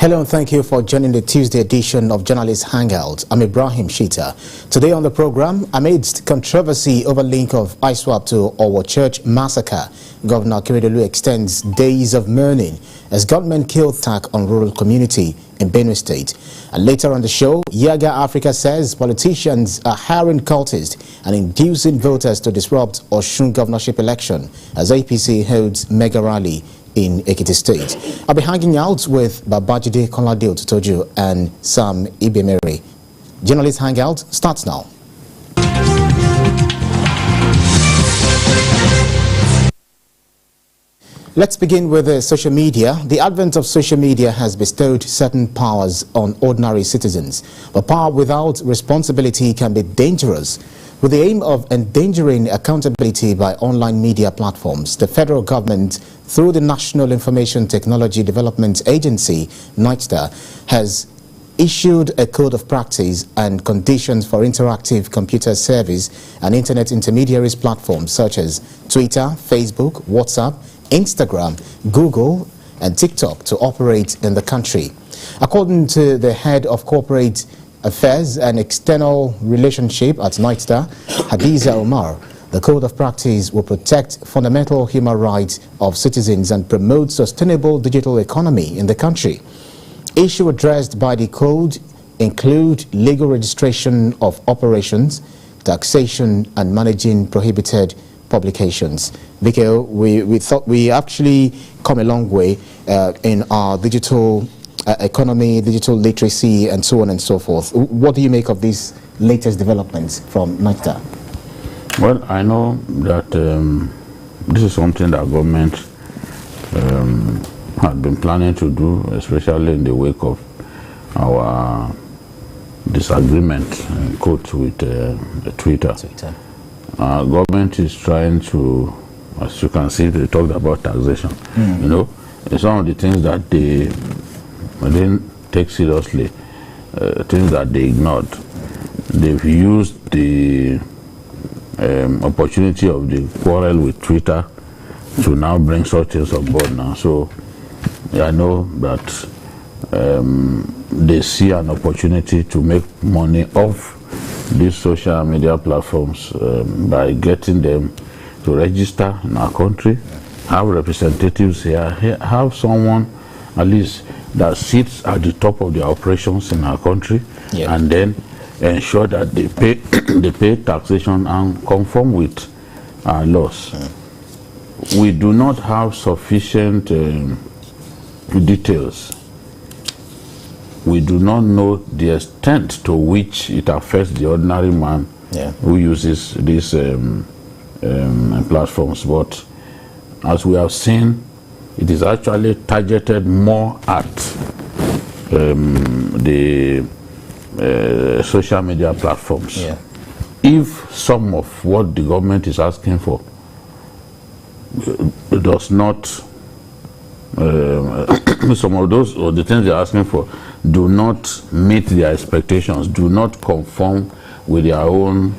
Hello and thank you for joining the Tuesday edition of Journalist Hangout. I'm Ibrahim Shita. Today on the program, amidst controversy over link of ISWAP to Owo Church massacre, Governor Akeredolu extends days of mourning as gunmen killed attack on rural community in Benue State. And later on the show, Yaga Africa says politicians are hiring cultists and inducing voters to disrupt Osun governorship election as APC holds mega rally in Ekiti State. I'll be hanging out with Babajide, Kolade-Otitoju and Sam Ibemere. Journalist Hangout starts now. Let's begin with social media. The advent of social media has bestowed certain powers on ordinary citizens, but power without responsibility can be dangerous. With the aim of endangering accountability by online media platforms, the federal government, through the National Information Technology Development Agency, NITDA, has issued a code of practice and conditions for interactive computer service and internet intermediaries platforms such as Twitter, Facebook, WhatsApp, Instagram, Google, and TikTok to operate in the country. According to the head of corporate affairs and external relationship at NITDA, Hadiza Omar, the code of practice will protect fundamental human rights of citizens and promote sustainable digital economy in the country. Issues addressed by the code include legal registration of operations, taxation, and managing prohibited publications. Because we thought we actually come a long way in our digital economy, digital literacy, and so on and so forth. What do you make of these latest developments from NITDA? Well, I know that this is something that government had been planning to do, especially in the wake of our disagreement, quote, with Twitter. Government is trying to, as you can see, they talked about taxation. You know, some of the things that they didn't take seriously, things that they ignored. They've used the opportunity of the quarrel with Twitter to now bring such things on board now. So I know that they see an opportunity to make money off these social media platforms by getting them to register in our country, have representatives here, have someone at least that sits at the top of the operations in our country, and then ensure that they pay taxation and conform with our laws. We do not have sufficient details. We do not know the extent to which it affects the ordinary man who uses these platforms. But as we have seen, it is actually targeted more at the social media platforms. If some of what the government is asking for does not, some of those or the things they're asking for do not meet their expectations, do not conform with their own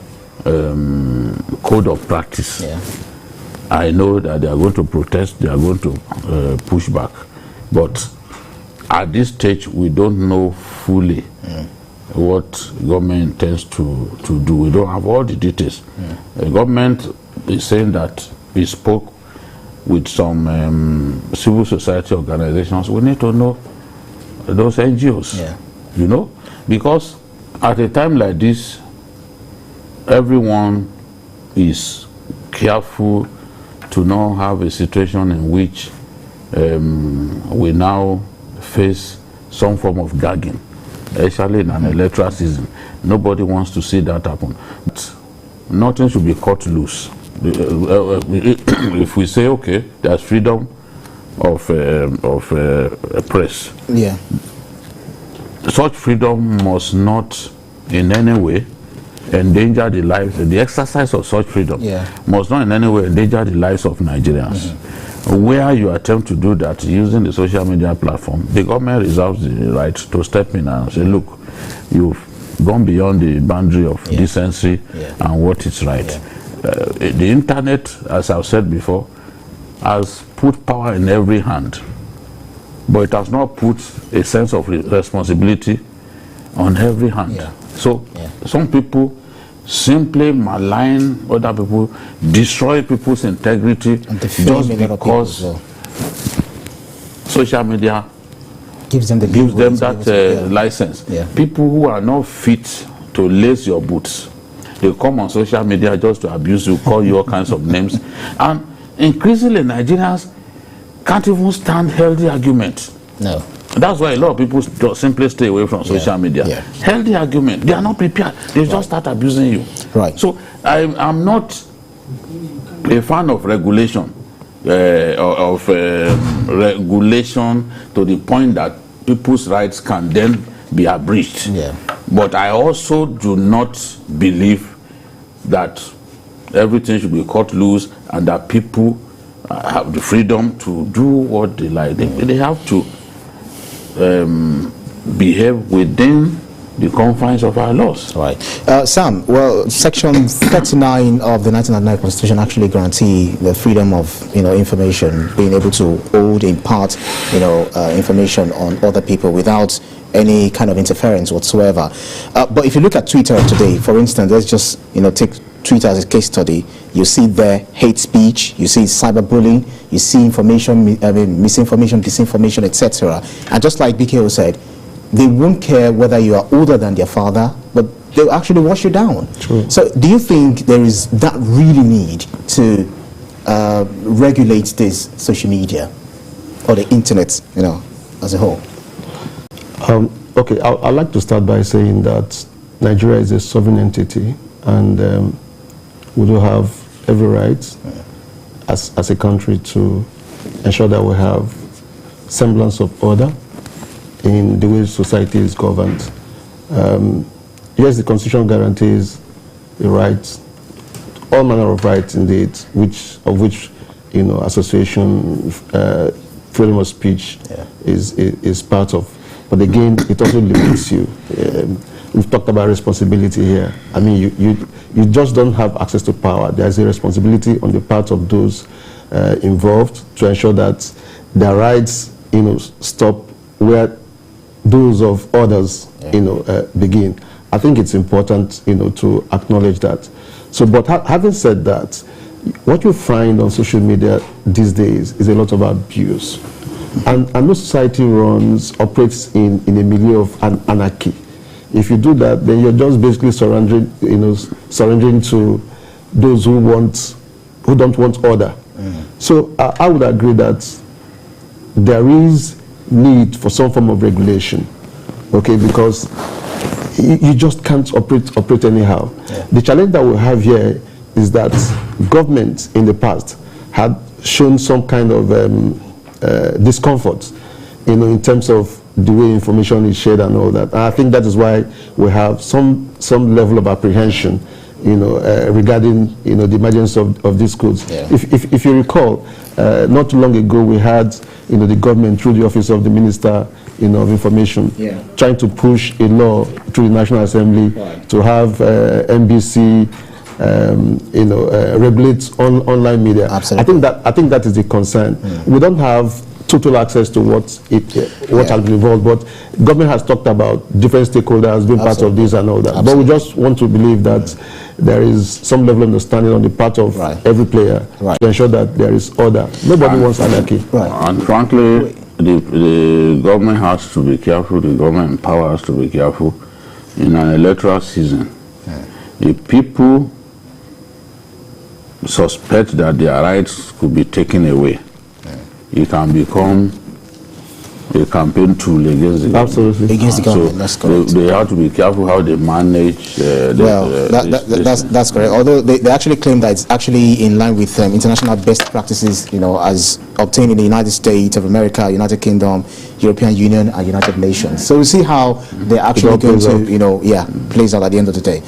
code of practice, I know that they are going to protest, they are going to push back. But at this stage, we don't know fully what government intends to do. We don't have all the details. The government is saying that we spoke with some civil society organizations. We need to know those NGOs, you know, because at a time like this, everyone is careful to not have a situation in which we now face some form of gagging, especially in an electoral season. Nobody wants to see that happen. But nothing should be cut loose. If we say, okay, there's freedom of press, such freedom must not in any way endanger the lives. The exercise of such freedom must not in any way endanger the lives of Nigerians. Where you attempt to do that using the social media platform, the government reserves the right to step in and say, look, you've gone beyond the boundary of decency and what is right. The internet, as I've said before, has put power in every hand. but it has not put a sense of responsibility on every hand. Yeah. So some people simply malign other people, destroy people's integrity just because social media gives them that license. Yeah. People who are not fit to lace your boots, they come on social media just to abuse you, call you all kinds of names. And increasingly Nigerians can't even stand healthy arguments. No. That's why a lot of people just simply stay away from social media. Yeah. Healthy argument, they are not prepared. They just start abusing you. Right. So I'm not a fan of regulation, regulation to the point that people's rights can then be abridged. Yeah. But I also do not believe that everything should be cut loose and that people have the freedom to do what they like. They have to behave within the confines of our laws. Right. Sam, well, Section 39 of the 1999 Constitution actually guarantee the freedom of, information, being able to hold, impart, information on other people without any kind of interference whatsoever. But if you look at Twitter today, for instance, let's just, take Twitter as a case study. You see there hate speech, you see cyberbullying, you see misinformation, disinformation, etc. And just like BKO said, they won't care whether you are older than their father, but they'll actually wash you down. True. So do you think there is that really need to regulate this social media or the internet, as a whole? Okay, I'd like to start by saying that Nigeria is a sovereign entity, and we do have every right as a country to ensure that we have semblance of order in the way society is governed. Yes, the Constitution guarantees the rights, all manner of rights indeed, of which association, freedom of speech is part of. But again, it also limits you. We've talked about responsibility here. I mean, you just don't have access to power. There's a responsibility on the part of those involved to ensure that their rights, stop where those of others, begin. I think it's important, to acknowledge that. So, but having said that, what you find on social media these days is a lot of abuse. And no society operates in a milieu of anarchy. If you do that, then you're just basically surrendering to those who don't want order. So I would agree that there is need for some form of regulation, okay, because you just can't operate anyhow. Yeah. The challenge that we have here is that government in the past had shown some kind of discomfort, in terms of the way information is shared and all that. And I think that is why we have some level of apprehension, regarding the emergence of these codes. Yeah. If you recall, not too long ago we had the government through the office of the Minister of Information trying to push a law through the National Assembly to have NBC regulate online media. Absolutely. I think that is the concern. We don't have total access to what has been involved, but government has talked about different stakeholders being part of this and all that. But we just want to believe that there is some level of understanding on the part of every player to ensure that there is order. Nobody wants anarchy. And frankly, the government has to be careful, the government in power has to be careful in an electoral season. If people suspect that their rights could be taken away, it can become a campaign tool against the government. Absolutely. Against the government, that's correct. They have to be careful how they manage that's correct. Although they actually claim that it's actually in line with international best practices, as obtained in the United States of America, United Kingdom, European Union, and United Nations. So we see how they're actually going to, plays out at the end of the day.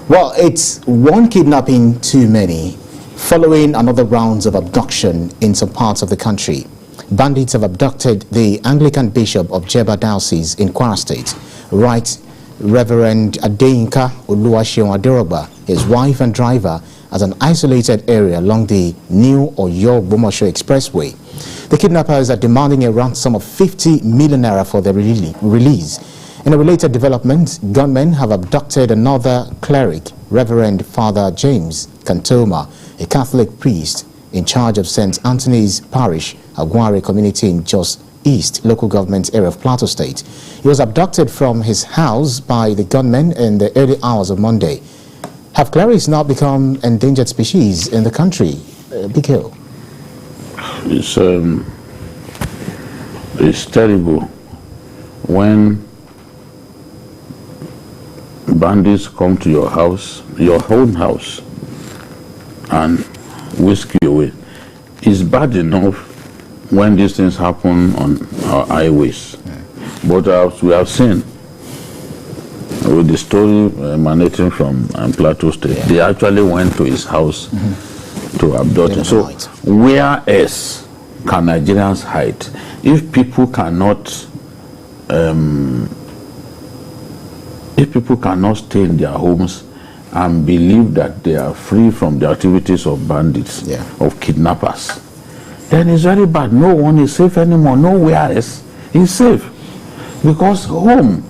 Well, it's one kidnapping too many, following another rounds of abduction in some parts of the country. Bandits have abducted the Anglican Bishop of Jeba Diocese in Kwara State, Right Reverend Adeyinka Oluwaseun Aderogba, his wife and driver, as an isolated area along the new Oyo-Bomosho Expressway. The kidnappers are demanding a ransom of 50 million naira for their release. In a related development, gunmen have abducted another cleric, Reverend Father James Kantoma, a Catholic priest in charge of St. Anthony's Parish, Aguare community in Jos East local government area of Plateau State. He was abducted from his house by the gunmen in the early hours of Monday. Have clerics now become endangered species in the country? Big Hill. It's terrible when bandits come to your house, your own house, and whisk you away. It's bad enough when these things happen on our highways. But as we have seen with the story emanating from Plateau State, they actually went to his house to abduct him. So where else can Nigerians hide? If people cannot stay in their homes and believe that they are free from the activities of bandits, of kidnappers, then it's very bad. No one is safe anymore. Nowhere else is safe. Because home,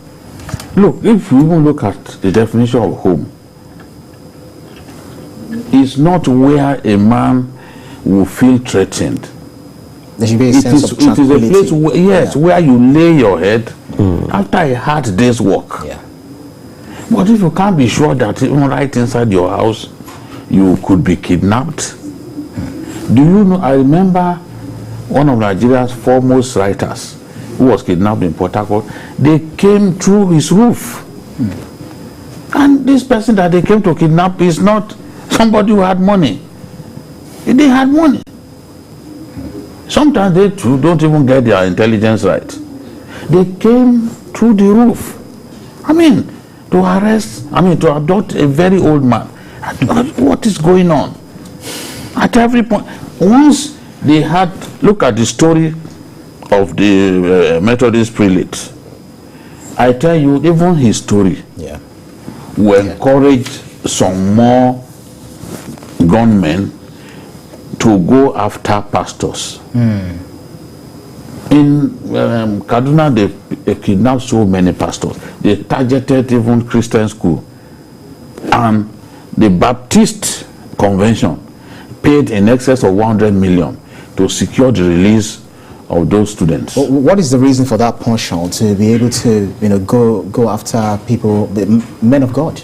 look, if you even look at the definition of home, it's not where a man will feel threatened. There should be a sense of tranquility. It is a place where you lay your head after a hard day's work. But if you can't be sure that even right inside your house you could be kidnapped. Do you know, I remember one of Nigeria's foremost writers who was kidnapped in Port Harcourt. They came through his roof. And this person that they came to kidnap is not somebody who had money. They had money. Sometimes they too don't even get their intelligence right. They came through the roof. I mean, to abduct a very old man. What is going on? At every point, once they had, look at the story of the Methodist prelate. I tell you, even his story will encourage some more gunmen to go after pastors. In Kaduna, they kidnapped so many pastors. They targeted even Christian school. And the Baptist convention paid in excess of 100 million to secure the release of those students. What is the reason for that portion to be able to, go after people, the men of God?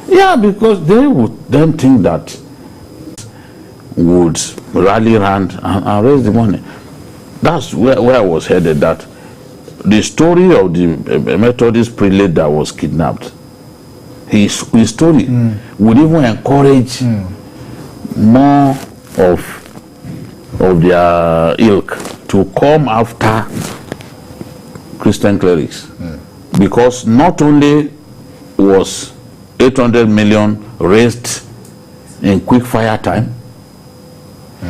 Yeah, because they would then think that would rally around and raise the money. That's where I was headed, that the story of the Methodist prelate that was kidnapped, his story would even encourage more of their ilk to come after Christian clerics. Because not only was 800 million raised in quick fire time,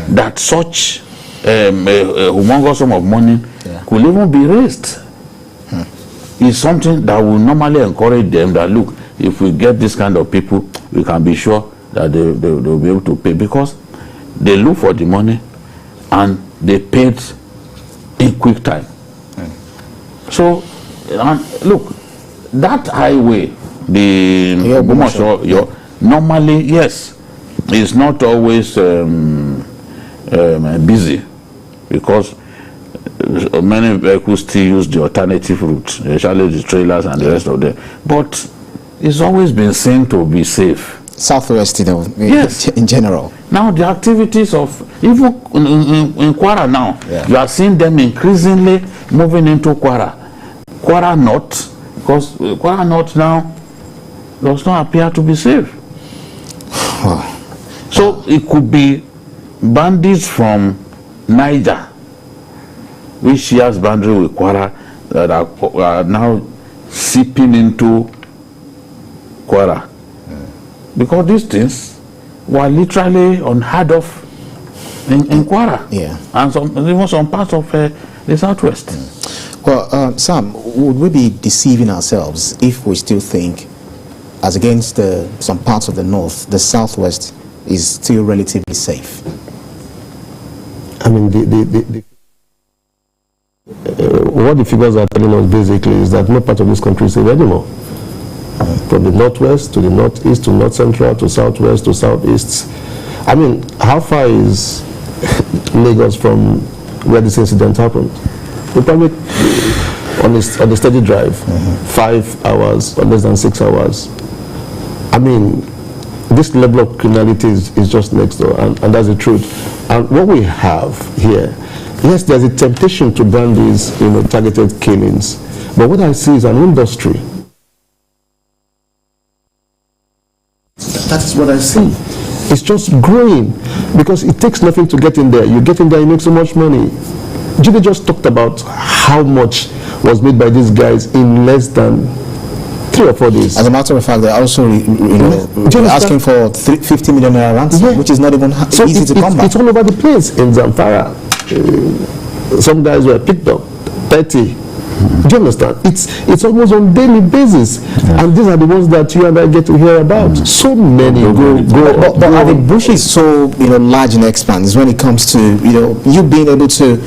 that such a humongous sum of money could even be raised. It's something that will normally encourage them that, look, if we get this kind of people, we can be sure that they'll be able to pay, because they look for the money and they paid in quick time. So, look, that highway, the Bomosho, normally, yes, it's not always busy, because many vehicles still use the alternative route, especially the trailers and the rest of them. But it's always been seen to be safe. Southwest, yes, in general. Now the activities of, even in Kwara now, you are seeing them increasingly moving into Kwara North, because Kwara North now does not appear to be safe. So it could be bandits from Niger, which shares boundary with Kwara, that are now seeping into Kwara. Because these things were literally unheard of in Kwara, and even some parts of the Southwest. Well, Sam, would we be deceiving ourselves if we still think, as against some parts of the North, the Southwest is still relatively safe? I mean, what the figures are telling us basically is that no part of this country is safe anymore. From the northwest to the northeast to north central to southwest to southeast. I mean, how far is Lagos from where this incident happened? We probably on the steady drive, 5 hours or less than 6 hours. I mean, this level of criminality is just next door, and that's the truth. And what we have here, yes, there's a temptation to brand these, targeted killings, but what I see is an industry. That's what I see. It's just growing because it takes nothing to get in there. You get in there, you make so much money. Jide just talked about how much was made by these guys in less than 3 or 4 days. As a matter of fact, they're also asking for 50 million naira ransom, which is not even easy to come by. It's all over the place. In Zamfara, some guys were picked up, 30. Do you understand? It's almost on daily basis, and these are the ones that you and I get to hear about. So many go. But are the bushes so large and expanse when it comes to you being able to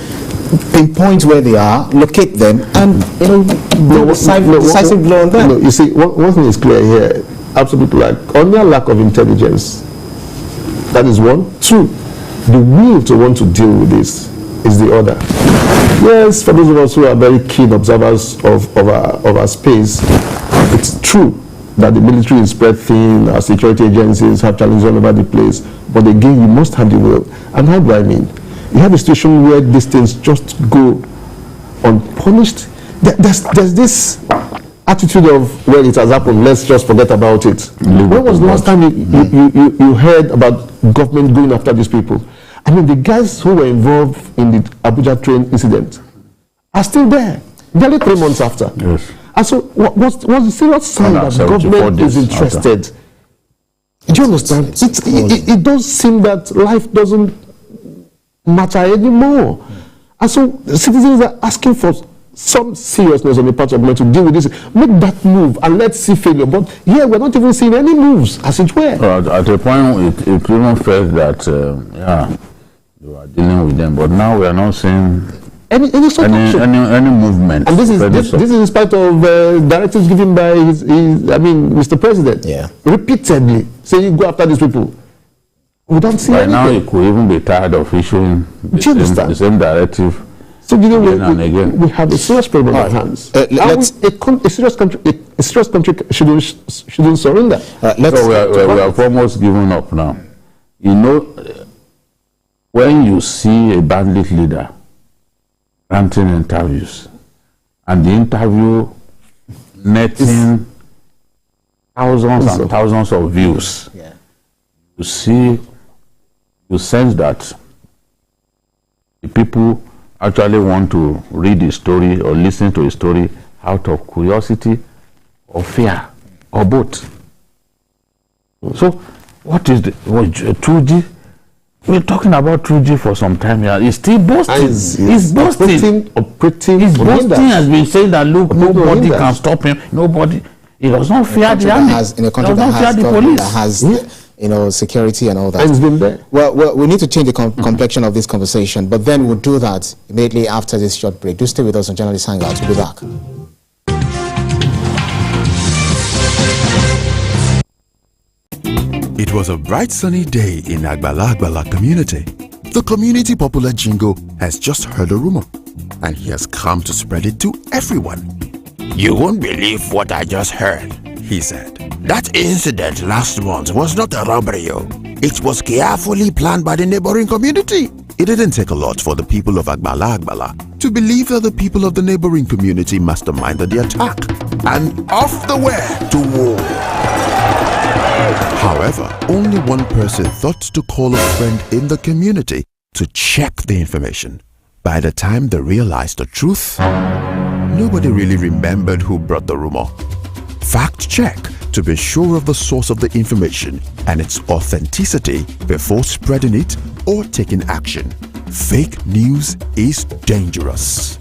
pinpoint where they are, locate them, and decisive blow on them? No, you see, one thing is clear here: absolutely, only a lack of intelligence. That is one. 2, the will to want to deal with this is the other. Yes, for those of us who are very keen observers of our space, it's true that the military is spread thin, our security agencies have challenges all over the place, but again, you must have the will. And how do I mean? You have a situation where these things just go unpunished. There's this attitude of, well, it has happened, let's just forget about it. When was the last time you heard about government going after these people? I mean, the guys who were involved in the Abuja train incident are still there, barely 3 months after. Yes. And so, what's the serious sign that government is interested? Do you understand? It does seem that life doesn't matter anymore. And so, citizens are asking for some seriousness on the part of government to deal with this. Make that move and let's see failure. But here, we're not even seeing any moves, as it were. At a point, it even felt that, we were dealing with them, but now we are not seeing any movement. And this is in spite of directives given by Mr. President. Yeah. Repeatedly saying go after these people. We don't see right anything. now, he could even be tired of issuing the same directive. So we have a serious problem on our hands. A serious country shouldn't surrender. We have almost given up now. When you see a bandit leader granting interviews, and the interview netting thousands and thousands of views, you sense that the people actually want to read a story or listen to a story out of curiosity or fear or both. So, what is 2G? We're talking about 2G for some time here. It's still boasting. It's boasting. Operating. It's boasting has been saying that look, nobody can stop him. Nobody. He does not fear the army. In a country that has government, that has security and all that. And it's been there. Well, we need to change the complexion of this conversation, but then we'll do that immediately after this short break. Do stay with us on Journalist Hangout. We'll be back. It was a bright sunny day in Agbala community. The community popular Jingo has just heard a rumor, and he has come to spread it to everyone. You won't believe what I just heard, he said. That incident last month was not a robbery. It was carefully planned by the neighboring community. It didn't take a lot for the people of Agbala to believe that the people of the neighboring community masterminded the attack, and off they were to war. However, only one person thought to call a friend in the community to check the information. By the time they realized the truth, nobody really remembered who brought the rumor. Fact check to be sure of the source of the information and its authenticity before spreading it or taking action. Fake news is dangerous.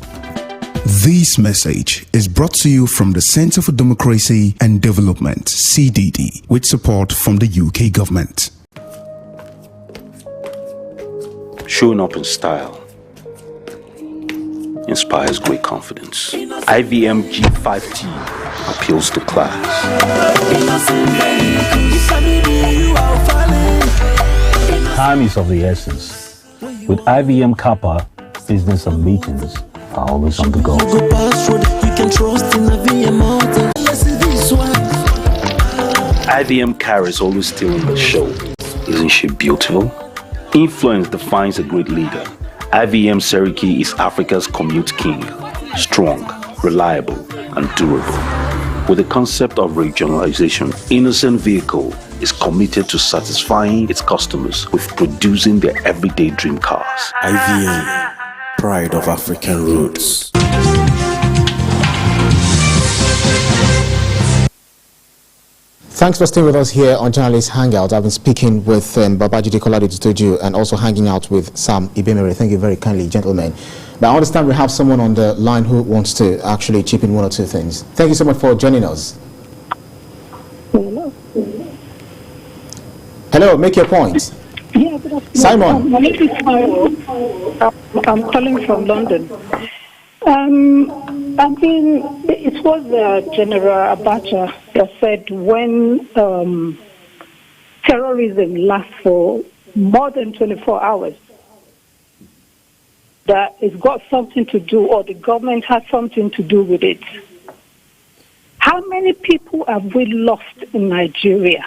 This message is brought to you from the Center for Democracy and Development, CDD, with support from the UK government. Showing up in style inspires great confidence. IVM G5T appeals to class. Time is of the essence. With IVM Kappa, business and meetings are always on the go. IVM Car is always stealing the show. Isn't she beautiful? Influence defines a great leader. IVM Seriki is Africa's commute king. Strong, reliable, and durable. With the concept of regionalization, Innocent Vehicle is committed to satisfying its customers with producing their everyday dream cars. IVM, pride of African roots. Thanks for staying with us here on Journalist Hangout. I've been speaking with Babajide Kolade-Otitoju and also hanging out with Sam Ibemere. Thank you very kindly, gentlemen. Now, I understand we have someone on the line who wants to actually chip in one or two things. Thank you so much for joining us. Hello. Hello, make your point. Yeah, good afternoon. Simon. My name is Simon. I'm calling from London. It was General Abacha that said when terrorism lasts for more than 24 hours, that it's got something to do, or the government has something to do with it. How many people have we lost in Nigeria?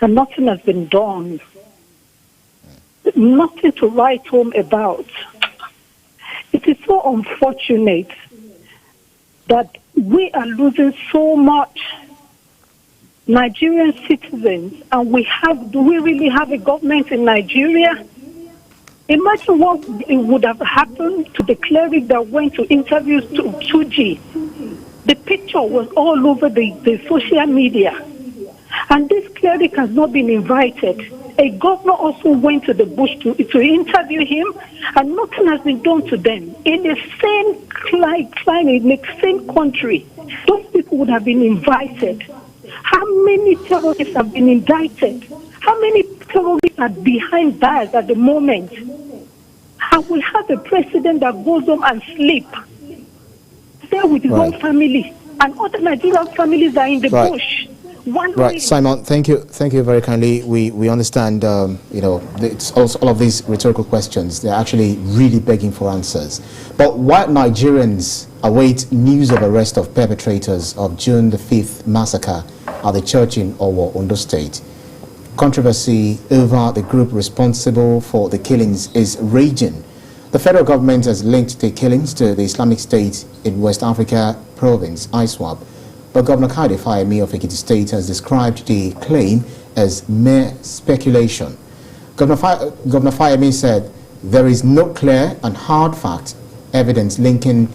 And nothing has been done. Nothing to write home about. It is so unfortunate that we are losing so much Nigerian citizens, and do we really have a government in Nigeria? Imagine what it would have happened to the cleric that went to interview Tuji. The picture was all over the social media. And this cleric has not been invited. A governor also went to the bush to interview him, and nothing has been done to them. In the same climate, in the same country, those people would have been invited. How many terrorists have been indicted? How many terrorists are behind bars at the moment? And we have a president that goes home and sleep there with his own family, and other Nigerian families are in the bush. Right, Simon, thank you very kindly. We understand, it's also all of these rhetorical questions. They're actually really begging for answers. But while Nigerians await news of arrest of perpetrators of June the 5th massacre at the church in Owo, Ondo State, controversy over the group responsible for the killings is raging. The federal government has linked the killings to the Islamic State in West Africa province, ISWAP. But Governor Kade Fayemi of Ekiti State has described the claim as mere speculation. Governor Fayemi said there is no clear and hard fact evidence linking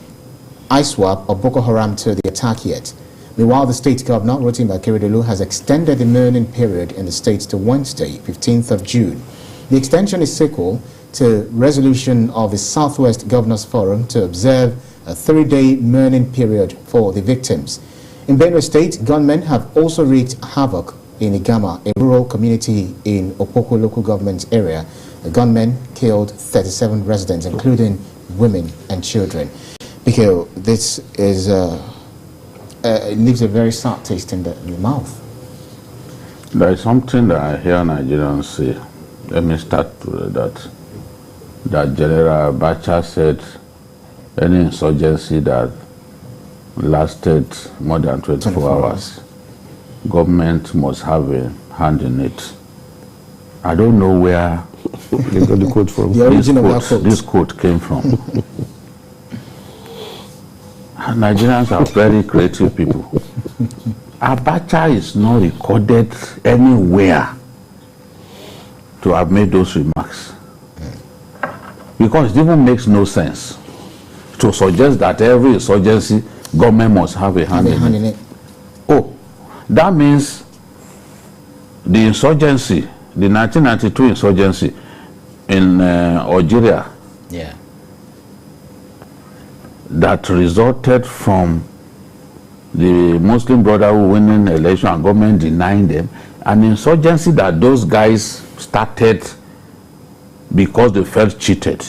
ISWAP or Boko Haram to the attack yet. Meanwhile, the state governor, Rotimi Akeredolu, has extended the mourning period in the state to Wednesday, 15th of June. The extension is sequel to resolution of the Southwest Governors Forum to observe a 3-day mourning period for the victims. In Benue State, gunmen have also wreaked havoc in Igama, a rural community in Opoko local government area. The gunmen killed 37 residents, including women and children. Because this is it leaves a very sad taste in the mouth. There is something that I hear Nigerians say. Let me start with that General Abacha said any insurgency that lasted more than 24 hours, government must have a hand in it. I don't know where they got the quote from. This quote came from. Nigerians are very creative people. Abacha is not recorded anywhere to have made those remarks, because it even makes no sense to suggest that every insurgency government must have a hand in it. Oh, that means the insurgency, the 1992 insurgency in Algeria, that resulted from the Muslim Brotherhood winning election and government denying them, an insurgency that those guys started because they felt cheated.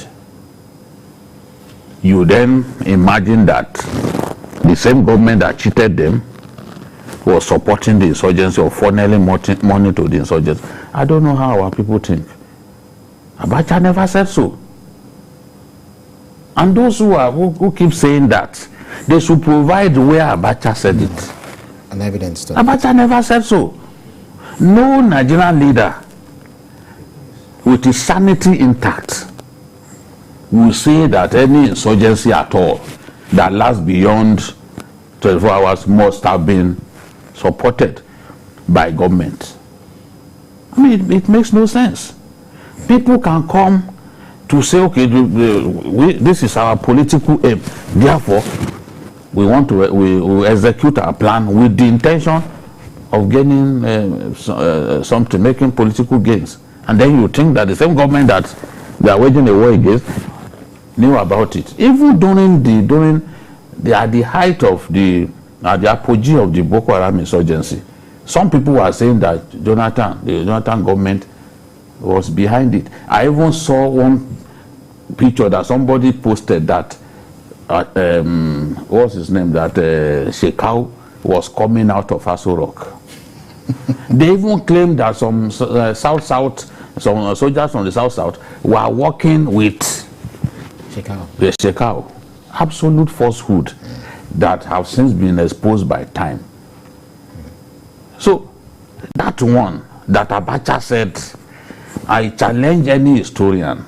You then imagine that the same government that cheated them was supporting the insurgency or funneling money to the insurgency. I don't know how our people think. Abacha never said so. And those who keep saying that, they should provide where Abacha said it. An evidence to Abacha never said so. No Nigerian leader with his sanity intact will say that any insurgency at all that lasts beyond 24 hours must have been supported by government. I mean, it makes no sense. People can come to say, okay, this is our political aim. Therefore, we want to we execute our plan with the intention of gaining something, making political gains. And then you think that the same government that they are waging a war against knew about it. Even during at the height of the apogee of the Boko Haram insurgency, some people were saying that the Jonathan government was behind it. I even saw one picture that somebody posted that what's his name, that Shekau was coming out of Aso Rock. They even claimed that some some soldiers from the south were working with the Shekau. Absolute falsehood that have since been exposed by time. So that one that Abacha said, I challenge any historian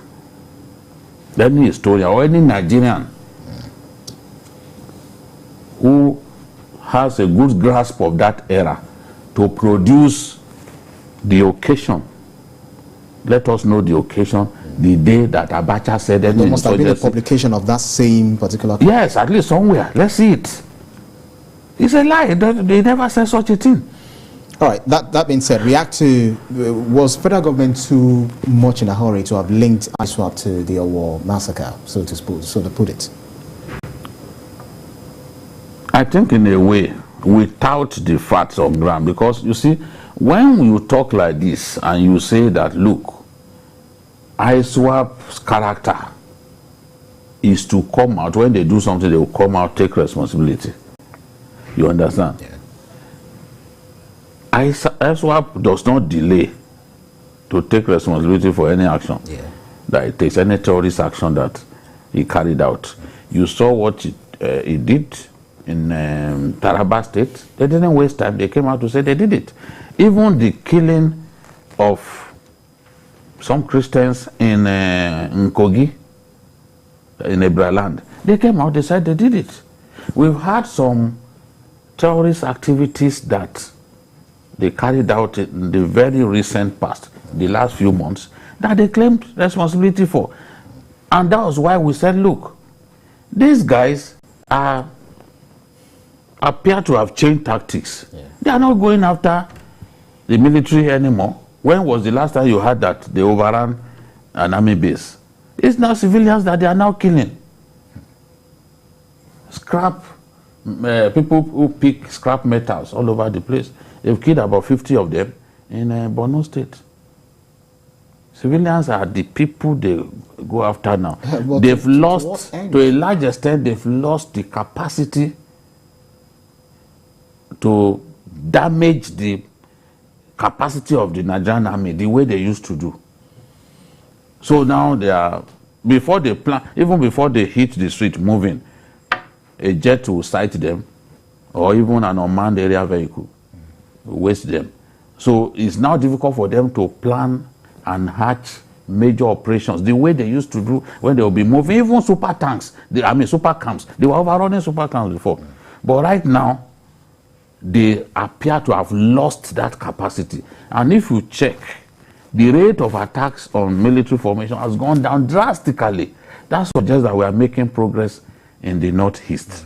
or any Nigerian who has a good grasp of that era to produce the occasion. Let us know the occasion, the day that Abacha said any. There must have been a publication of that same particular. Yes, at least somewhere. Let's see it. It's a lie. They never said such a thing. All right. That being said, react to was federal government too much in a hurry to have linked ISWAP to the Owo massacre, so to put it? I think in a way, without the facts on ground, because you see, when you talk like this and you say that, look, ISWAP's character is to come out, when they do something, they will come out, take responsibility. You understand? Yeah. ISWAP does not delay to take responsibility for any action that it takes, any terrorist action that he carried out. You saw what he did in Taraba State. They didn't waste time. They came out to say they did it. Even the killing of some Christians in Nkogi, in Ebra land, they came out, they said they did it. We've had some terrorist activities that they carried out in the very recent past, the last few months, that they claimed responsibility for. And that was why we said, look, these guys appear to have changed tactics. Yeah. They are not going after the military anymore. When was the last time you heard that they overran an army base? It's now civilians that they are now killing. Scrap, people who pick scrap metals all over the place. They've killed about 50 of them in Borno State. Civilians are the people they go after now. They've lost, to a large extent, they've lost the capacity to damage the capacity of the Nigerian army the way they used to do. So now they are, before they plan, even before they hit the street moving, a jet will sight them, or even an unmanned area vehicle will waste them. So it's now difficult for them to plan and hatch major operations the way they used to do when they will be moving, even super tanks, super camps. They were overrunning super camps before. But right now, they appear to have lost that capacity. And if you check, the rate of attacks on military formation has gone down drastically. That suggests that we are making progress in the northeast.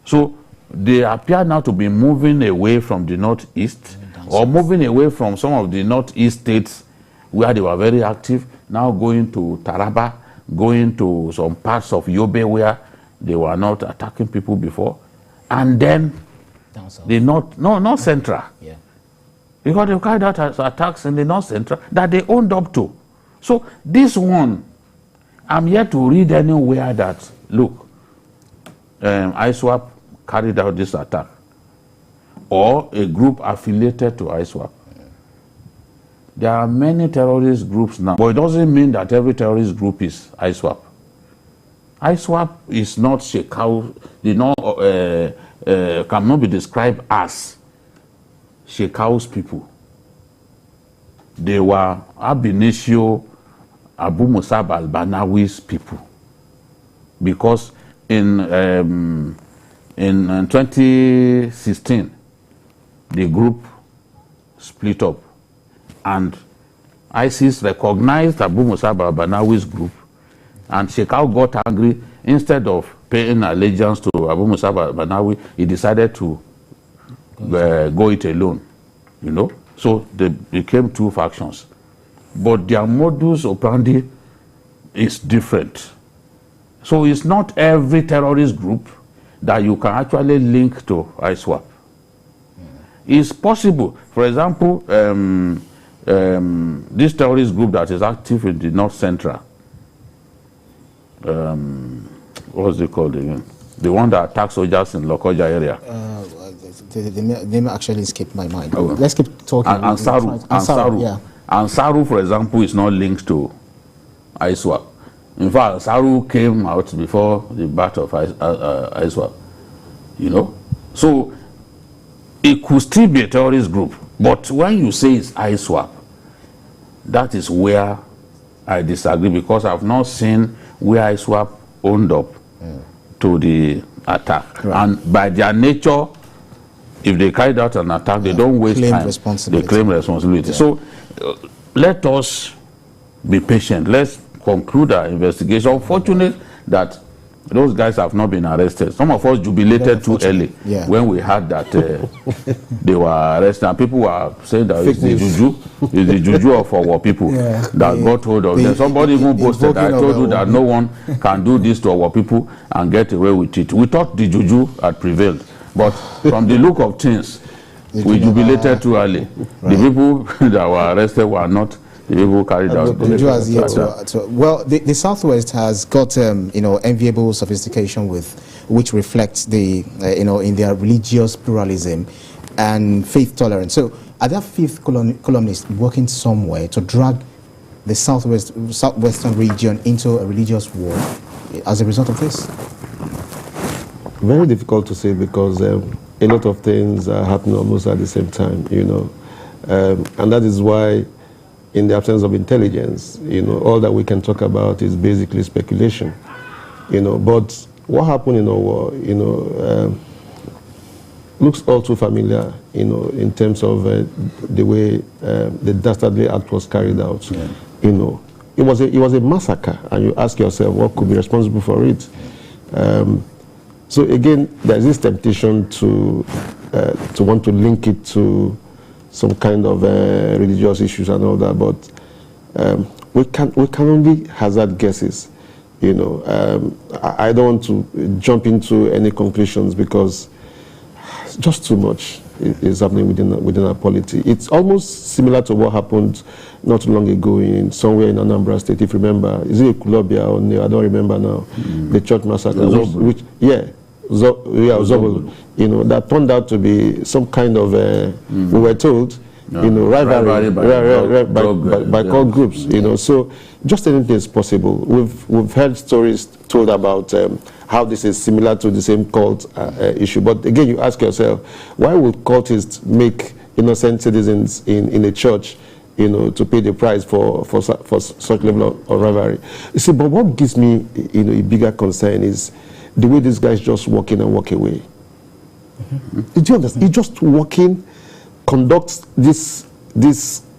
So they appear now to be moving away from the northeast, or moving away from some of the northeast states where they were very active, now going to Taraba, going to some parts of Yobe where they were not attacking people before, and then the north central. Yeah. Because they carried out attacks in the north central that they owned up to. So this one, I'm yet to read anywhere that, look, ISWAP carried out this attack, or a group affiliated to ISWAP. There are many terrorist groups now, but it doesn't mean that every terrorist group is ISWAP. ISWAP is not Shekau, cannot be described as Shekau's people. They were Ab initio Abu Musab al-Banawi's people. Because in 2016, the group split up, and ISIS recognized Abu Musab al-Banawi's group, and Shekau got angry. Instead of paying allegiance to Abu Musab al-Banawi, he decided to go it alone, you know. So they became two factions. But their modus operandi is different. So it's not every terrorist group that you can actually link to ISWAP. It's possible. For example, this terrorist group that is active in the North Central, what's it called again? The one that attacks soldiers in Lokoja area. The name actually escaped my mind. Oh. Let's keep talking. Ansaru. Yeah. Ansaru, for example, is not linked to ISWAP. In fact, Ansaru came out before the birth of ISWAP. You know? So, it could still be a terrorist group. But when you say it's ISWAP, that is where I disagree, because I've not seen where ISWAP owned up to the attack. Right. And by their nature, if they carried out an attack, they don't waste time. They claim responsibility. Yeah. So let us be patient. Let's conclude our investigation. Unfortunate that those guys have not been arrested. Some of us jubilated too early when we heard that they were arrested. And people were saying that it's the juju of our people that got hold of them. Somebody even posted, I told you that no one can do this to our people and get away with it. We thought the juju had prevailed. But from the look of things, we jubilated too early. Right. The people that were arrested were not the people who carried out the well, the Southwest has got enviable sophistication which reflects the in their religious pluralism and faith tolerance. So are there fifth columnists working somewhere to drag the southwestern region into a religious war as a result of this? Very difficult to say, because a lot of things are happening almost at the same time, and that is why, in the absence of intelligence, all that we can talk about is basically speculation, But what happened in our war, looks all too familiar, in terms of the way the dastardly act was carried out. Yeah. It was a massacre, and you ask yourself what could be responsible for it. So again, there's this temptation to want to link it to some kind of religious issues and all that, but we can only hazard guesses. I don't want to jump into any conclusions, because just too much is happening within our polity. It's almost similar to what happened not too long ago in somewhere in Anambra State. If you remember, is it Kulobia or no? I don't remember now. The church massacre, Zobolo, that turned out to be some kind of we were told, rivalry by cult groups. So just anything is possible. We've heard stories told about how this is similar to the same cult issue. But again, you ask yourself, why would cultists make innocent citizens in a church, to pay the price for such level of rivalry? You see, but what gives me, a bigger concern is the way these guys just walk in and walk away. Do you understand? You just walk in, conduct this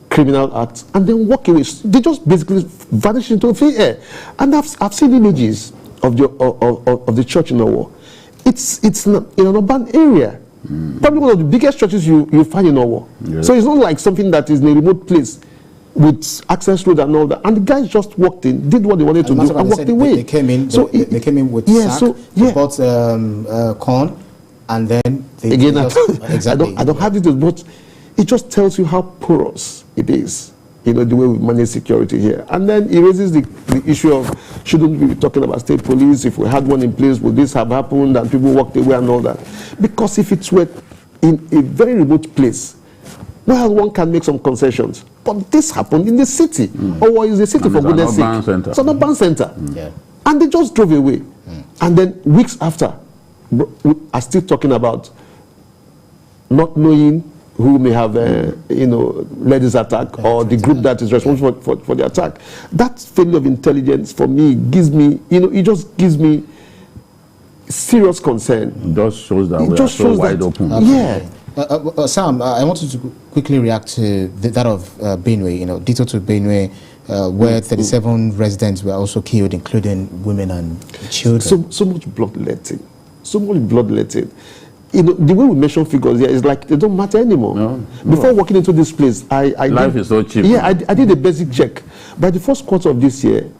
criminal act, and then walk away. They just basically vanish into the air. And I've seen images of the church in Owo. It's in an urban area. Probably one of the biggest churches you find in Owo. Yeah. So it's not like something that is in a remote place with access road and all that. And the guys just walked in, did what they wanted to do, and walked away. They came in. They came in with sack. They bought corn, and then they again. Exactly. I don't have it, but it just tells you how porous it is. you know, the way we manage security here. And then he raises the issue of, shouldn't we be talking about state police? If we had one in place, would this have happened? And people walked away and all that. Because if it were in a very remote place, well, one can make some concessions. But this happened in the city. Or is the city, for goodness sake? It's an urban center. Yeah. And they just drove away. And then weeks after, we are still talking about not knowing who may have, you know, led this attack, or the group that is responsible for the attack. That failure of intelligence, for me, gives me, you know, it just gives me serious concern. It just shows that we are so wide open. Yeah. Sam, I wanted to quickly react to that of Benue, you know, ditto to Benue, where 37 residents were also killed, including women and children. So much bloodletting. So much bloodletting. You know, the way we mention figures here is like they don't matter anymore. No. Before walking into this place, life is so cheap. Yeah, I did a basic check. By the first quarter of this year,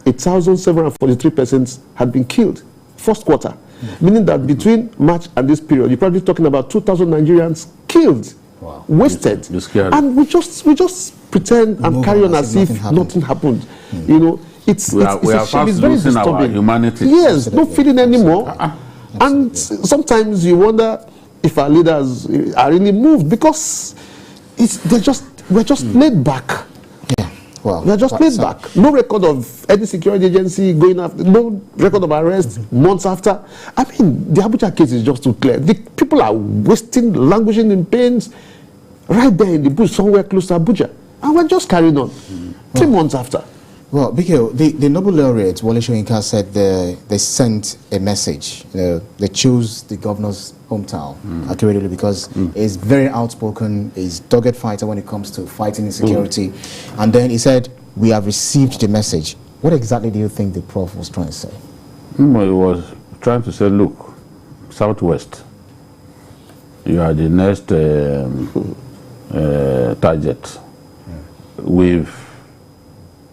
1,743 persons had been killed. First quarter. Meaning that between March and this period, you're probably talking about 2,000 Nigerians killed, wasted. And we just pretend and carry on as if nothing happened. You know, it's a shame. It's very disturbing. Our humanity. Yes, no feeling anymore. And sometimes you wonder if our leaders are really moved, because we're just laid back. Yeah. Well, we're just laid back. No record of any security agency going after, no record of arrest months after. I mean, the Abuja case is just too clear. The people are wasting, languishing in pains right there in the bush, somewhere close to Abuja. And we're just carrying on 3 months after. Well, Biko, the Nobel laureate, Wole Soyinka, said they sent a message. You know, they chose the governor's hometown, accurately, because he's very outspoken, he's a dogged fighter when it comes to fighting insecurity. And then he said, we have received the message. What exactly do you think the prof was trying to say? He was trying to say, look, Southwest, you are the next target. We've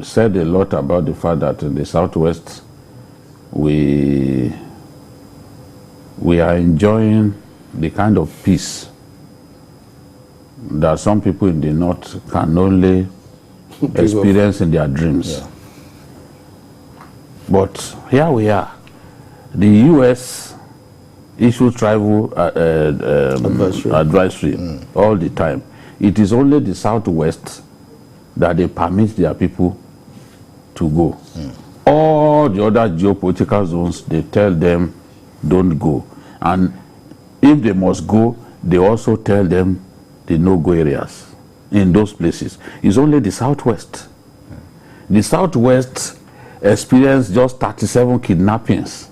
said a lot about the fact that in the Southwest we are enjoying the kind of peace that some people in the North can only experience in their dreams. Yeah. But here we are. The U.S. issues travel advisory all the time. It is only the Southwest that they permit their people to go. All the other geopolitical zones, they tell them don't go. And if they must go, they also tell them the no-go areas in those places. It's only the Southwest. The Southwest experienced just 37 kidnappings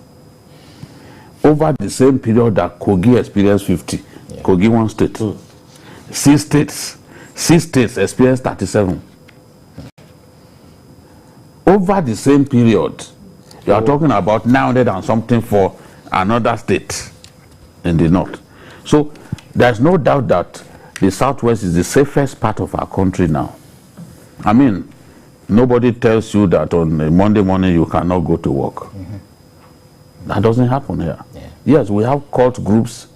over the same period that Kogi experienced 50. Kogi, one state. 6 states experienced 37. Over the same period, you are talking about 900 and something for another state in the north. So there's no doubt that the Southwest is the safest part of our country now. I mean, nobody tells you that on a Monday morning you cannot go to work. That doesn't happen here. Yes, we have cult groups,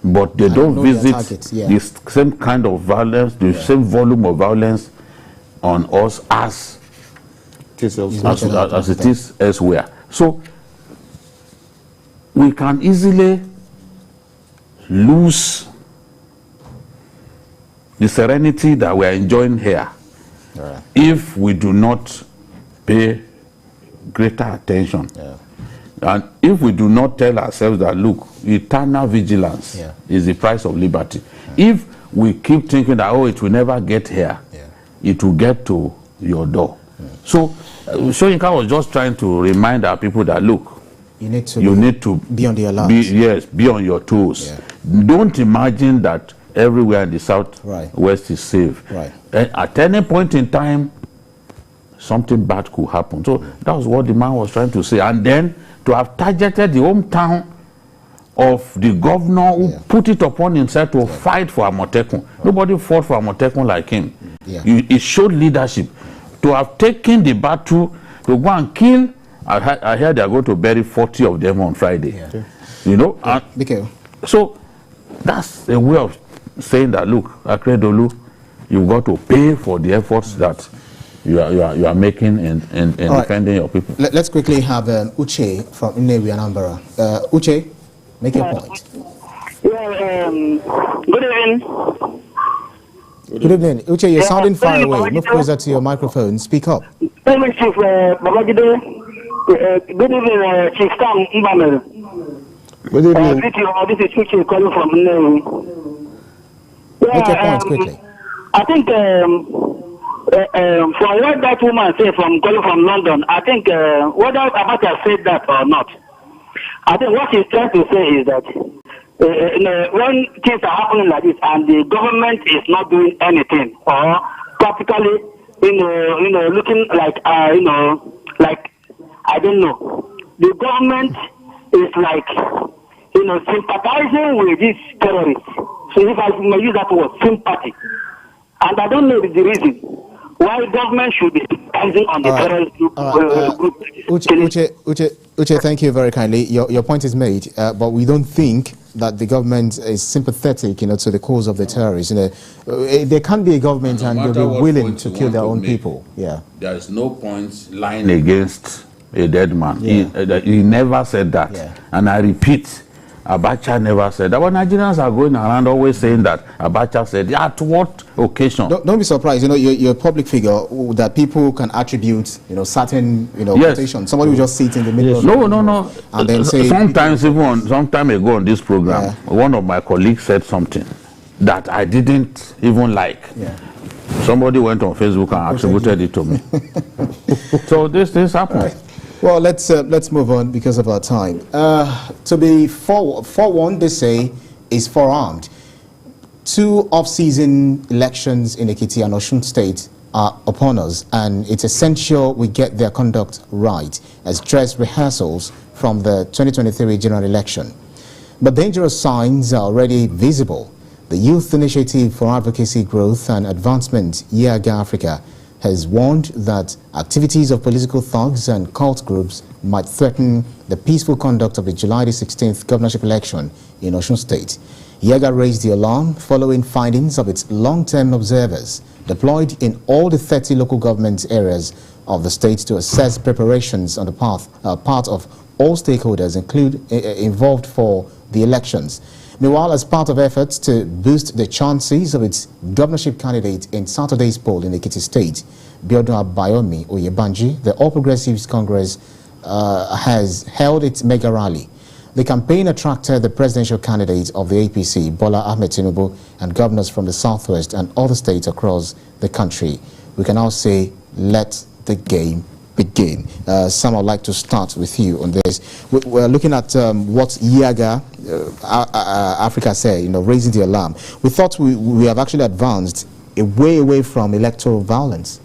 but they don't visit the same kind of violence, the same volume of violence on us as it is elsewhere. So we can easily lose the serenity that we are enjoying here if we do not pay greater attention. And if we do not tell ourselves that, look, eternal vigilance is the price of liberty. If we keep thinking that, oh, it will never get here, it will get to your door. So Soyinka was just trying to remind our people that, look, you need to be on the alert. Be on your toes. Don't imagine that everywhere in the Southwest is safe. At any point in time, something bad could happen. So that was what the man was trying to say. And then to have targeted the hometown of the governor who put it upon himself to fight for Amotekun. Nobody fought for Amotekun like him. It showed leadership. To have taken the battle to go and kill, I heard they are going to bury 40 of them on Friday. You know? And so that's a way of saying that, look, Akeredolu, you've got to pay for the efforts that you are making in defending your people. Let's quickly have Uche from Nnewi, Anambra. Uche, make your point. Yeah, good evening. Good evening. Uche, you're sounding far away. Move closer to your microphone. Speak up. Thank you, Chief Babajide. Good evening, Chief Sam Mbamel. Good evening. This is Uche calling from Nnewi. Make your point quickly. I think from what that woman said from calling from London, I think whether Abacha said that or not, I think what she's trying to say is that when things are happening like this and the government is not doing anything, or practically, looking like, like, I don't know, the government is like, sympathizing with these terrorists. So if I may use that word, sympathy. And I don't know the reason why government should be sympathizing on the terrorist group. Uche, thank you very kindly. Your point is made, but we don't think that the government is sympathetic, to the cause of the terrorists. There can't be a government and they'll be willing to kill their own people. Yeah. There is no point lying against a dead man. Yeah. He never said that. Yeah. And I repeat, Abacha never said that. But Nigerians are going around always saying that Abacha said, yeah, to what occasion? Don't be surprised. You're a public figure that people can attribute, certain, quotations. Somebody will just sit in the middle of No. And then say... Sometimes, even some time ago on this program, one of my colleagues said something that I didn't even like. Yeah. Somebody went on Facebook and attributed it to me. So this happens. Right. Well, let's move on because of our time. To be forewarned, they say, is forearmed. 2 off-season elections in Ekiti and Osun State are upon us, and it's essential we get their conduct right as dress rehearsals from the 2023 general election. But dangerous signs are already visible. The Youth Initiative for Advocacy, Growth and Advancement, YAGA Africa, has warned that activities of political thugs and cult groups might threaten the peaceful conduct of the July 16th governorship election in Osun State. YAGA raised the alarm following findings of its long-term observers deployed in all the 30 local government areas of the state to assess preparations on the part of all stakeholders involved for the elections. Meanwhile, as part of efforts to boost the chances of its governorship candidate in Saturday's poll in Ekiti State, Biodun Abayomi Oyebanji, the All Progressives Congress has held its mega rally. The campaign attracted the presidential candidate of the APC, Bola Ahmed Tinubu, and governors from the southwest and other states across the country. We can now say, let the game begin. Sam, I'd like to start with you on this. We're looking at what YAGA Africa said, raising the alarm. We thought we have actually advanced way away from electoral violence.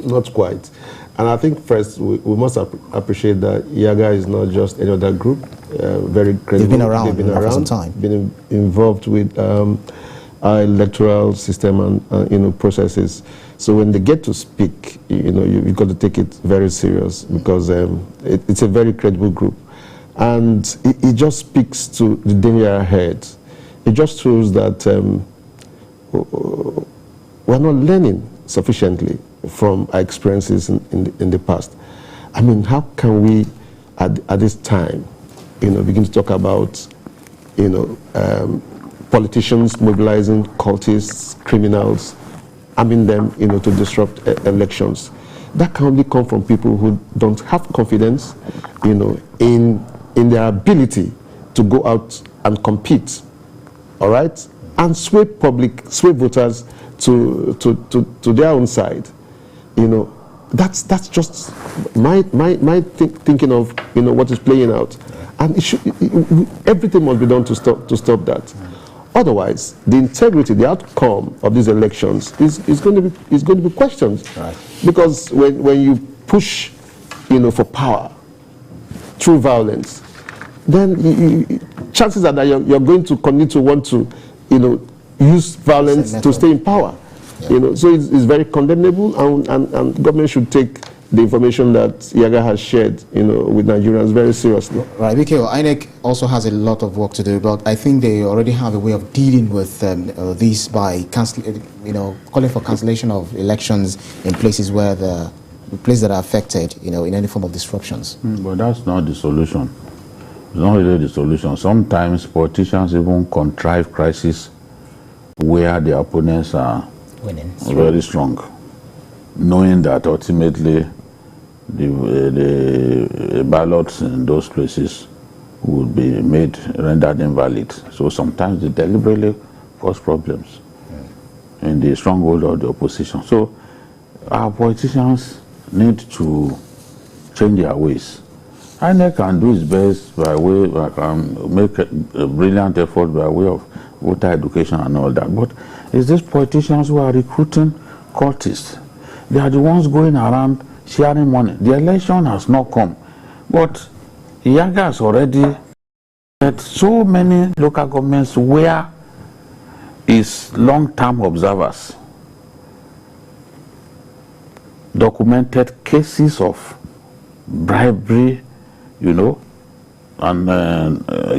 Not quite. And I think first we must appreciate that YAGA is not just any other group, very credible. They've been around for some time. Been involved with our electoral system and processes. So when they get to speak, you've got to take it very serious because it's a very credible group. And it just speaks to the danger ahead. It just shows that we're not learning sufficiently from our experiences in the past. I mean, how can we, at this time, begin to talk about, politicians mobilizing cultists, criminals, arming them, to disrupt elections? That can only come from people who don't have confidence, in their ability to go out and compete, all right, and sway voters to their own side. That's just my thinking of what is playing out, and everything must be done to stop that. Otherwise, the integrity, the outcome of these elections is going to be questioned, right. Because when you push, for power through violence, then chances are that you're going to continue to want to, use violence to stay in power. Yeah. So it's very condemnable, and government should take the information that Yaga has shared, with Nigerians very seriously. Right, BK, INEC also has a lot of work to do, but I think they already have a way of dealing with this by calling for cancellation of elections in places where the places that are affected, in any form of disruptions. But that's not the solution. It's not really the solution. Sometimes politicians even contrive crises where the opponents are winning, very strong, knowing that ultimately the ballots in those places would be rendered invalid. So sometimes they deliberately cause problems in the stronghold of the opposition. So our politicians need to change their ways. INEC can do its best by way, can make a brilliant effort by way of voter education and all that. But it's these politicians who are recruiting cultists. They are the ones going around sharing money. The election has not come, but Yaga has already had so many local governments where his long-term observers documented cases of bribery, and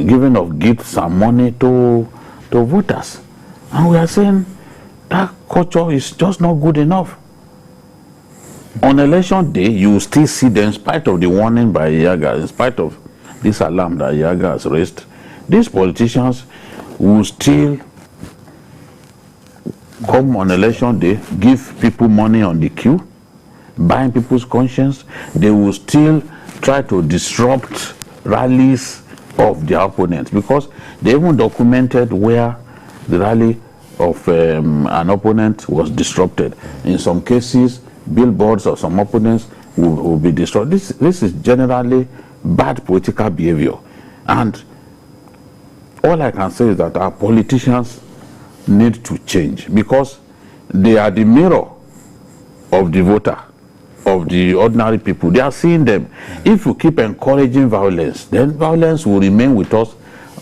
giving of gifts and money to voters. And we are saying that culture is just not good enough. On election day, you still see them, in spite of the warning by Yaga, in spite of this alarm that Yaga has raised, these politicians will still come on election day, give people money on the queue, buying people's conscience. They will still try to disrupt rallies of their opponents, because they even documented where the rally of an opponent was disrupted. In some cases, billboards of some opponents will be destroyed. This is generally bad political behavior. And all I can say is that our politicians need to change, because they are the mirror of the voter, of the ordinary people. They are seeing them. If you keep encouraging violence, then violence will remain with us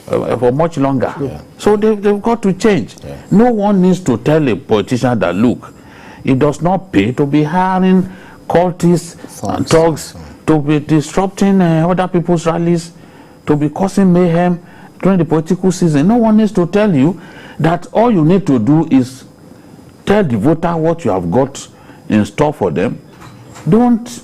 for much longer. Yeah. So they've got to change. Yeah. No one needs to tell a politician that, look, it does not pay to be hiring cultists and thugs to be disrupting other people's rallies, to be causing mayhem during the political season. No one needs to tell you that. All you need to do is tell the voter what you have got in store for them. Don't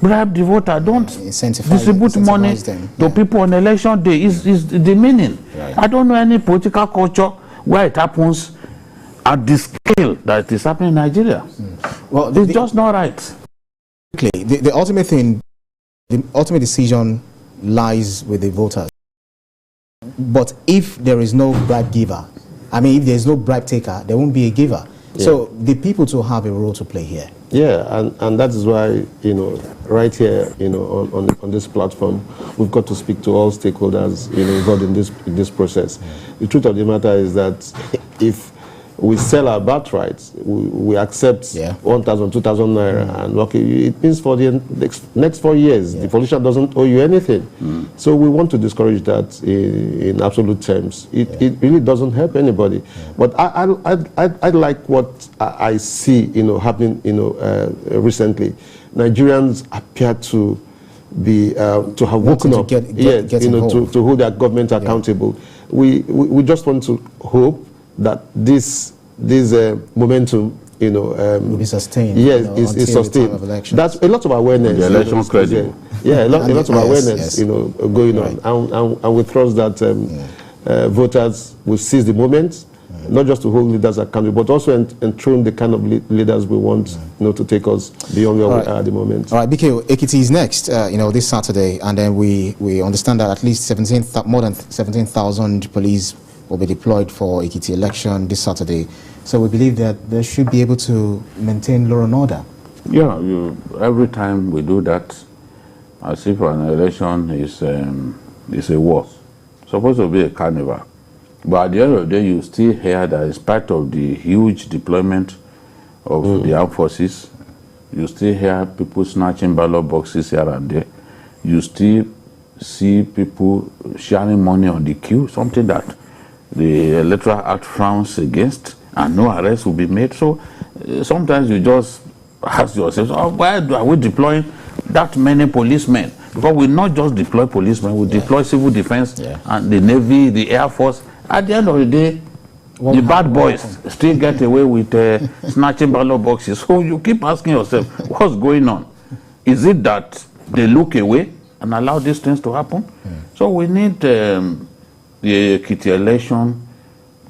bribe the voter. Don't distribute money to people on election day. Is the meaning. Right. I don't know any political culture where it happens at the scale that it is happening in Nigeria. Well, it's just not right. The ultimate thing, the ultimate decision lies with the voters. But if there is no bribe giver, if there is no bribe taker, there won't be a giver. Yeah. So the people to have a role to play here. Yeah, and that is why, right here, on this platform, we've got to speak to all stakeholders, involved in this process. The truth of the matter is that if we sell our birthrights, we accept 1,000, 2,000 naira, and okay, it means for the next 4 years, the politician doesn't owe you anything. So we want to discourage that in absolute terms. It really doesn't help anybody. But I like what I see, happening, recently. Nigerians appear to be to have woken up, to hold their government accountable. We just want to hope that this momentum, will be sustained. Yes, is sustained. That's a lot of awareness. The election credit. A lot of awareness, going on, and we trust that voters will seize the moment, not just to hold leaders accountable, but also enthrone the kind of leaders we want, to take us beyond where we are at the moment. All right, BK, Ekiti is next, this Saturday, and then we understand that at least more than 17,000 police will be deployed for Ekiti election this Saturday. So we believe that they should be able to maintain law and order. Yeah, every time we do that, as if an election is a war. It's supposed to be a carnival. But at the end of the day, you still hear that in spite of the huge deployment of the armed forces, you still hear people snatching ballot boxes here and there. You still see people sharing money on the queue, something that the Electoral Act frowns against, and no arrest will be made. So sometimes you just ask yourself, why are we deploying that many policemen? Because we not just deploy policemen, we deploy civil defense and the Navy, the Air Force. At the end of the day, the bad boys still get away with snatching ballot boxes. So you keep asking yourself, what's going on? Is it that they look away and allow these things to happen? So we need the Ekiti election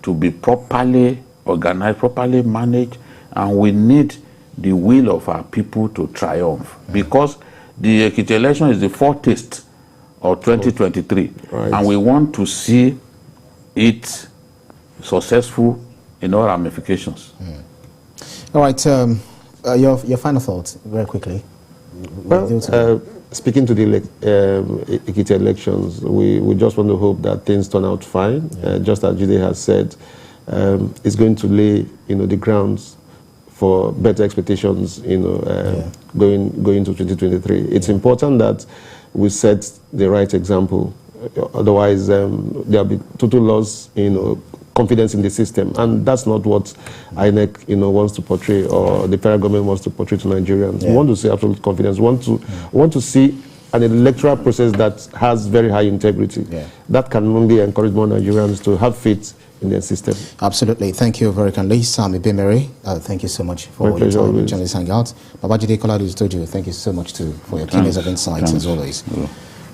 to be properly organized, properly managed, and we need the will of our people to triumph. Because the Ekiti election is the foretaste of 2023, and we want to see it successful in all ramifications. All right, your final thoughts, very quickly. Well, speaking to the Ekiti elections, we just want to hope that things turn out fine. Just as Jide has said, it's going to lay, the grounds for better expectations, going to 2023. It's important that we set the right example. Otherwise, there'll be total loss, confidence in the system, and that's not what INEC, wants to portray, or the federal government wants to portray to Nigerians. We want to see absolute confidence. We want to see an electoral process that has very high integrity. That can only encourage more Nigerians to have faith in their system. Absolutely. Thank you very kindly, Sami Bimere. Thank you so much for your time, Journalist Hangout. Babajide, Kolade-Otitoju, thank you so much too for your keenness of insights as always.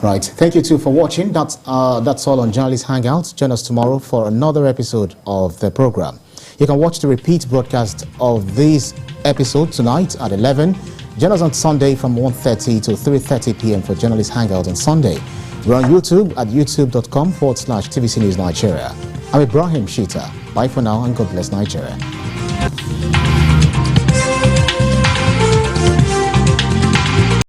Right. Thank you too for watching. That's all on Journalist Hangout. Join us tomorrow for another episode of the program. You can watch the repeat broadcast of this episode tonight at 11. Join us on Sunday from 1:30 to 3:30 p.m. for Journalist Hangout on Sunday. We're on YouTube at youtube.com/TVC News Nigeria. I'm Ibrahim Shita. Bye for now and God bless Nigeria.